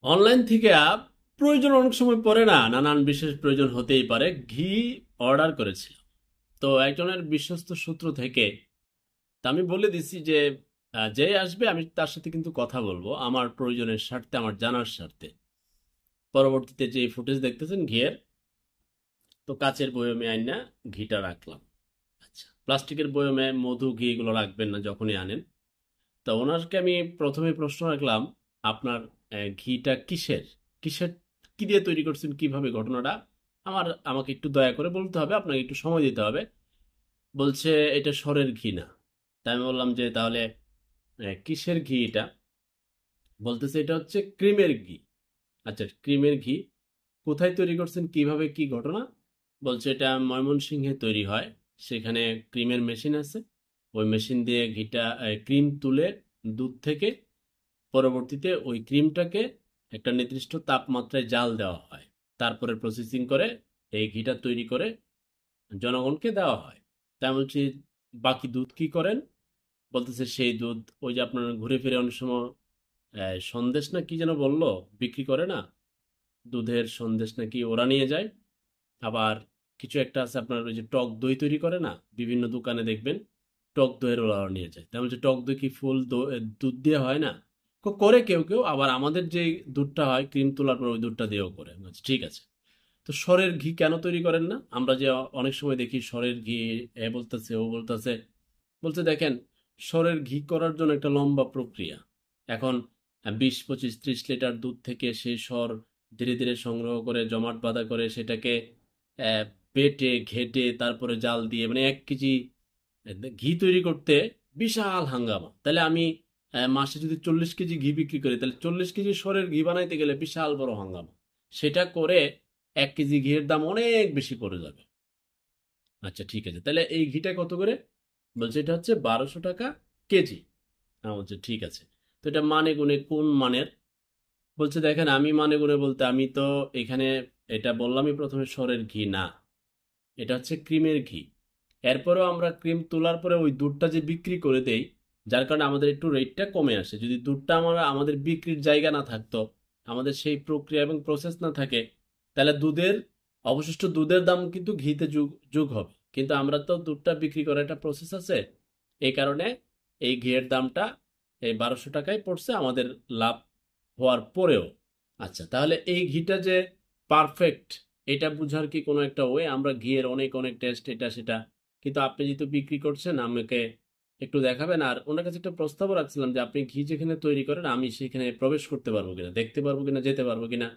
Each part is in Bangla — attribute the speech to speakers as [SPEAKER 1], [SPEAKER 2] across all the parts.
[SPEAKER 1] অনলাইন থেকে প্রয়োজন অনেক সময় পড়ে না, নানান বিশেষ প্রয়োজন হতেই পারে। ঘি অর্ডার করেছিলাম তো একজনের বিশ্বস্ত সূত্র থেকে। তা আমি বলে দিছি যে যে আসবে আমি তার সাথে কিন্তু কথা বলবো আমার প্রয়োজনের স্বার্থে, আমার জানার স্বার্থে। পরবর্তীতে যে ফুটেজ দেখতেছেন ঘিয়ের, তো কাচের বয়মে আইনা ঘিটা রাখলাম। আচ্ছা, প্লাস্টিকের বয়মে মধু ঘি এগুলো রাখবেন না যখনই আনেন। তা ওনাকে আমি প্রথমে প্রশ্ন রাখলাম, আপনার ঘিটা কিসের, কিসের, কি দিয়ে তৈরি করছেন, কিভাবে ঘটনাটা আমাকে একটু দয়া করে বলতে হবে, আপনাকে একটু সময় দিতে হবে। বলছে এটা সরের ঘি না। তাই আমি বললাম যে তাহলে কিসের ঘি এটা? বলতেছে এটা হচ্ছে ক্রিমের ঘি। আচ্ছা, ক্রিমের ঘি কোথায় তৈরি করছেন, কিভাবে, কি ঘটনা? বলছে এটা ময়মনসিংহে তৈরি হয়, সেখানে ক্রিমের মেশিন আছে। ওই মেশিন দিয়ে ঘিটা ক্রিম তুলে দুধ থেকে পরবর্তীতে ওই ক্রিমটাকে একটা নির্দিষ্ট তাপমাত্রায় জাল দেওয়া হয়, তারপরে প্রসেসিং করে এই ঘিটা তৈরি করে জনগণকে দেওয়া হয়। তাই বলছি বাকি দুধ কি করেন? বলতেছে সেই দুধ ওই যে আপনার ঘুরে ফিরে অনেক সময় সন্দেশ না কি যেন বললো, বিক্রি করে না, দুধের সন্দেশ নাকি ওরা নিয়ে যায়। আবার কিছু একটা আছে আপনার ওই যে টক দই তৈরি করে না, বিভিন্ন দোকানে দেখবেন টক দইয়ের ওরা নিয়ে যায়। তাই বলছে টক দই কি ফুল দুধ দিয়ে হয় না? করে কেউ কেউ, আবার আমাদের যে দুধটা হয় ক্রিম তোলার পর ওই দুধটা দিয়েও করে। আমি বলছি, ঠিক আছে। তো সরের ঘি কেন তৈরি করেন না? আমরা যে অনেক সময় দেখি সরের ঘি এ বলতেছে ও বলতেছে। বলছে দেখেন, সরের ঘি করার জন্য একটা লম্বা প্রক্রিয়া। এখন 20, 25, 30 লিটার দুধ থেকে সেই সর ধীরে ধীরে সংগ্রহ করে জমাট বাঁধা করে সেটাকে আহ, বেটে ঘেটে তারপরে জাল দিয়ে মানে 1 কেজি ঘি তৈরি করতে বিশাল হাঙ্গামা। তাহলে আমি মাসে যদি 40 কেজি ঘি বিক্রি করি, তাহলে 40 কেজি সরের ঘি বানাইতে গেলে বিশাল বড় হাঙ্গামা। সেটা করে 1 কেজি ঘিয়ের দাম অনেক বেশি পড়ে যাবে। আচ্ছা ঠিক আছে, তাহলে এই ঘিটা কত করে? বলছে এটা হচ্ছে 1200 টাকা কেজি। আমি বলছি ঠিক আছে। তো এটা মানে গুনে কোন মানের? বলছে দেখেন, আমি মানে গুনে বলতে আমি তো এখানে এটা বললামই প্রথমে সরের ঘি না, এটা হচ্ছে ক্রিমের ঘি। এরপরেও আমরা ক্রিম তোলার পরে ওই দুধটা যে বিক্রি করে দেই, যার কারণে আমাদের একটু রেটটা কমে আসে। যদি দুধটা আমাদের বিক্রির জায়গা না থাকতো, আমাদের সেই প্রক্রিয়া এবং প্রসেস না থাকে, তাহলে অবশিষ্ট দুধের দাম কিন্তু ঘিতে যোগ যোগ হবে। কিন্তু আমরা তো দুধটা বিক্রি করার একটা প্রসেস আছে, এই কারণে এই ঘিয়ের দামটা এই 1200 টাকায় পড়ছে আমাদের লাভ হওয়ার পরেও। আচ্ছা, তাহলে এই ঘিটা যে পারফেক্ট, এটা বুঝার কি কোনো একটা ওয়ে? আমরা ঘিয়ের অনেক অনেক টেস্ট এটা সেটা, কিন্তু আপনি যেহেতু বিক্রি করছেন আমাকে একটু দেখাবেন। আর ওনার কাছে একটা প্রস্তাবও রাখছিলাম যে আপনি ঘি যেখানে তৈরি করেন আমি সেখানে প্রবেশ করতে পারবো কিনা, দেখতে পারবো কিনা, যেতে পারবো কিনা।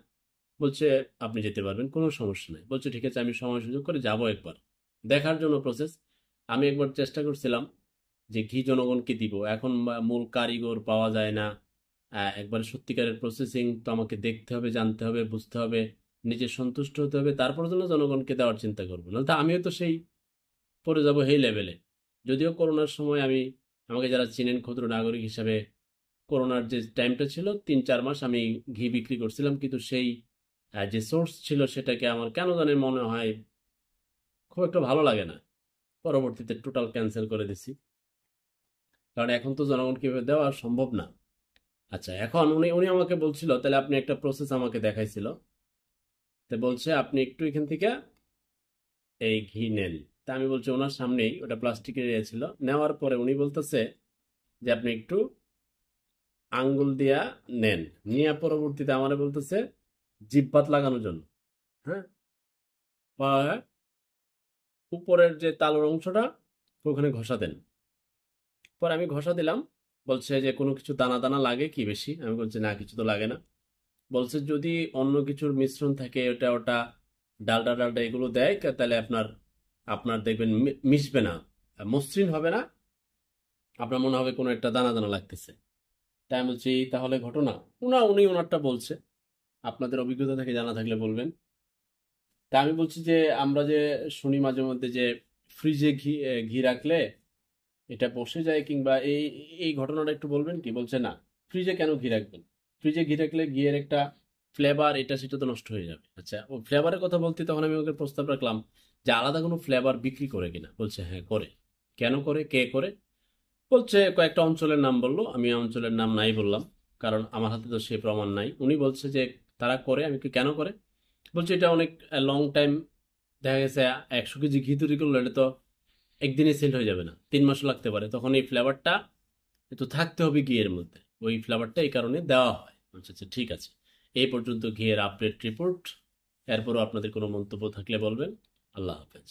[SPEAKER 1] বলছে আপনি যেতে পারবেন, কোনো সমস্যা নেই। বলছে ঠিক আছে, আমি সময় সুযোগ করে যাবো একবার দেখার জন্য প্রসেস। আমি একবার চেষ্টা করছিলাম যে ঘি জনগণকে দিব, এখন মূল কারিগর পাওয়া যায় না। একবার সত্যিকারের প্রসেসিং তো আমাকে দেখতে হবে, জানতে হবে, বুঝতে হবে, নিজে সন্তুষ্ট হতে হবে, তারপর জন্য জনগণকে দেওয়ার চিন্তা করবো। না তো আমিও তো সেই পড়ে যাব এই লেভেলে। যদিও করোনার সময় আমাকে যারা চিনেন ক্ষুদ্র নাগরিক হিসাবে, করোনার যে টাইমটা ছিল 3-4 মাস আমি ঘি বিক্রি করছিলাম, কিন্তু সেই যে সোর্স ছিল সেটাকে আমার কেন জানি মনে হয় খুব একটা ভালো লাগে না। পরবর্তীতে টোটাল ক্যান্সেল করে দিছি, কারণ এখন তো জনগণকে এভাবে দেওয়া সম্ভব না। আচ্ছা, এখন উনি উনি আমাকে বলছিল তাহলে আপনি একটা প্রসেস আমাকে দেখাইছিল। তো বলছে আপনি একটু এখান থেকে এই ঘি নেন। তা আমি বলছি ওনার সামনেই, ওটা প্লাস্টিকের ইয়ে ছিল, নেওয়ার পরে উনি বলতেছে যে আপনি একটু আঙ্গুল দিয়া নেন। নিয়ে পরবর্তীতে আমারে বলতেছে জিহ্বাত লাগানোর জন্য। হ্যাঁ, বা উপরের যে তালুর অংশটা ওখানে ঘষা দেন। পরে আমি ঘষা দিলাম। বলছে যে কোনো কিছু দানা দানা লাগে কি বেশি? আমি বলছি না, কিছু তো লাগে না। বলছে যদি অন্য কিছুর মিশ্রণ থাকে, ওটা ওটা ডালডা ডালডা এগুলো দেয়, তাহলে আপনার আপনার দেখবেন মিশবে না, মসৃণ হবে না, আপনার মনে হবে কোনো একটা দানা দানা লাগতেছে। তাই আমি বলছি তাহলে ঘটনা। উনি ওনারটা বলছে, আপনাদের অভিজ্ঞতা থেকে জানা থাকলে বলবেন। তা আমি বলছি যে আমরা যে শুনি মাঝে মধ্যে যে ফ্রিজে ঘি রাখলে এটা বসে যায়, কিংবা এই এই ঘটনাটা একটু বলবেন কি? বলছে না, ফ্রিজে কেন ঘি রাখবেন? ফ্রিজে ঘি রাখলে ঘিয়ের একটা ফ্লেভার এটা সেটা তো নষ্ট হয়ে যাবে। আচ্ছা, ও ফ্লেভারের কথা বলতে তখন আমি ওকে প্রস্তাব রাখলাম যে আলাদা কোনো ফ্লেভার বিক্রি করে কিনা। বলছে হ্যাঁ করে। কেন করে, কে করে? বলছে কয়েকটা অঞ্চলের নাম বললো, আমি অঞ্চলের নাম নাই বললাম। কারণ আমার হাতে তো সেই প্রমাণ নাই। উনি বলছে যে তারা করে, আমি কি কেন করে, বলছে এটা অনেক লং টাইম, দেখা গেছে 100 কেজি ঘি তৈরি করলো, এটা তো একদিনে সেল হয়ে যাবে না, 3 মাসও লাগতে পারে, তখন এই ফ্লেভারটা একটু থাকতে হবে ঘিয়ের মধ্যে, ওই ফ্লেভারটা এই কারণে দেওয়া হয়। আচ্ছা আচ্ছা, ঠিক আছে। এই পর্যন্ত ঘিয়ের আপডেট রিপোর্ট। এরপরও আপনাদের কোনো মন্তব্য থাকলে বলবেন। আল্লাহ হাফেজ।